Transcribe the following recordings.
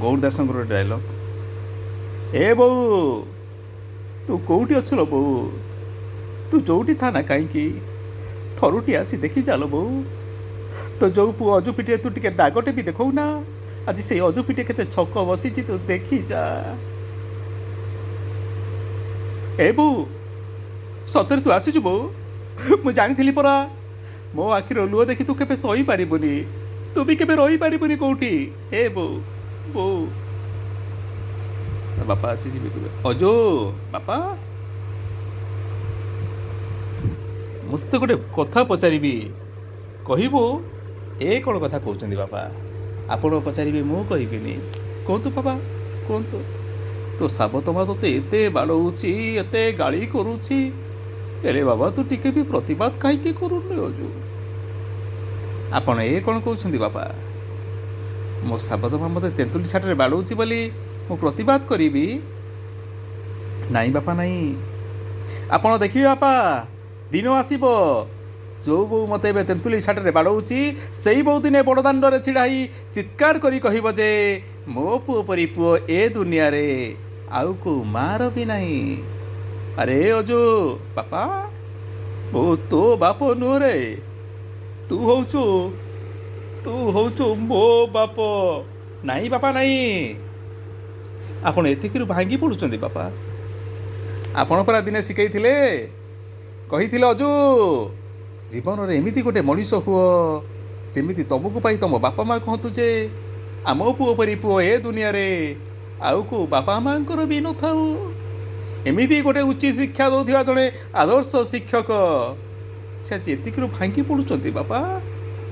ଗୌର ଦାସଙ୍କର ଡାଇଲଗ୍। ଏ ବୋଉ ତୁ କେଉଁଠି ଅଛୁ ଲୋ ବୋଉ? ତୁ ଯେଉଁଠି ଥା ନା କାହିଁକି ଥରୁଟି ଆସି ଦେଖି ଚାଲ ବୋଉ। ତ ଯେଉଁ ପୁଅ ଅଜୁପିଟିରେ ତୁ ଟିକେ ଦାଗଟେ ବି ଦେଖାଉନା, ଆଜି ସେଇ ଅଜୁପିଟେ କେତେ ଛକ ବସିଛି ତୁ ଦେଖି ଯା। ଏ ବୋଉ ସତରେ ତୁ ଆସିଛୁ ବୋଉ? ମୁଁ ଜାଣିଥିଲି ପରା, ମୋ ଆଖିର ଲୁହ ଦେଖି ତୁ କେବେ ସହିପାରିବୁନି, ତୁ ବି କେବେ ରହିପାରିବୁନି କେଉଁଠି। ଏ ବୋଉ ବୋଉ ବାପା ଆସିଯିବେ କେବେ? ଅଜୁ ବାପା, ମୁଁ ତତେ ଗୋଟେ କଥା ପଚାରିବି, କହିବୁ? ଏ କ'ଣ କଥା କହୁଛନ୍ତି ବାପା? ଆପଣ ପଚାରିବେ, ମୁଁ କହିବିନି? କୁହନ୍ତୁ ବାପା କୁହନ୍ତୁ। ତୋ ସାବତ ମା ତୋତେ ଏତେ ବାଡ଼ଉଛି, ଏତେ ଗାଳି କରୁଛି, ହେଲେ ବାବା ତୁ ଟିକେ ବି ପ୍ରତିବାଦ କାହିଁକି କରୁନି ଅଜୁ? ଆପଣ ଏ କ'ଣ କହୁଛନ୍ତି ବାପା? ମୋ ସାବତ ମା ମୋତେ ତେନ୍ତୁଳି ଛାଟରେ ବାଡ଼ଉଛି ବୋଲି ମୁଁ ପ୍ରତିବାଦ କରିବି? ନାଇଁ ବାପା ନାଇଁ। ଆପଣ ଦେଖିବେ ବାପା, ଦିନ ଆସିବ ଯେଉଁ ବୋଉ ମୋତେ ଏବେ ତେନ୍ତୁଳି ଛାଟରେ ବାଡ଼ଉଛି, ସେଇ ବୋଉ ଦିନେ ବଡ଼ଦାଣ୍ଡରେ ଛିଡ଼ା ହେଇ ଚିତ୍କାର କରି କହିବ ଯେ ମୋ ପୁଅ ପରି ପୁଅ ଏ ଦୁନିଆରେ ଆଉ କେଉଁ ମା'ର ବି ନାହିଁ। ଆରେ ଅଜୁ ବାପା, ବୋଉ ତୋ ବାପ ନୁହଁରେ, ତୁ ହଉଛୁ ମୋ ବାପ। ନାଇଁ ବାପା ନାଇଁ। ଆପଣ ଏତିକିରୁ ଭାଙ୍ଗି ପଡ଼ୁଛନ୍ତି ବାପା? ଆପଣ ପରା ଦିନେ ଶିଖେଇଥିଲେ, କହିଥିଲେ ଅଜୁ ଜୀବନରେ ଏମିତି ଗୋଟେ ମଣିଷ ହୁଅ ଯେମିତି ତମକୁ ପାଇ ତମ ବାପା ମା କହନ୍ତୁ ଯେ ଆମ ପୁଅ ପରି ପୁଅ ଏ ଦୁନିଆରେ ଆଉ କେଉଁ ବାପା ମାଙ୍କର ବି ନଥାଉ। ଏମିତି ଗୋଟେ ଉଚ୍ଚ ଶିକ୍ଷା ଦେଉଥିବା ଜଣେ ଆଦର୍ଶ ଶିକ୍ଷକ, ସେ ଆଜି ଏତିକିରୁ ଭାଙ୍ଗି ପଡ଼ୁଛନ୍ତି ବାପା?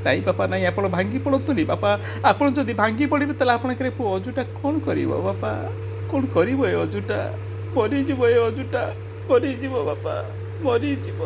ନାଇଁ ବାପା ନାଇଁ, ଆପଣ ଭାଙ୍ଗି ପଡ଼ନ୍ତୁନି ବାପା। ଆପଣ ଯଦି ଭାଙ୍ଗି ପଡ଼ିବେ ତାହେଲେ ଆପଣଙ୍କର ପୁଅ ଅଜୁଟା କ'ଣ କରିବ ବାପା? କ'ଣ କରିବ ଏ ଅଜୁଟା? ମରିଯିବ ଏ ଅଜୁଟା, ମରିଯିବ ବାପା, ମରିଯିବ।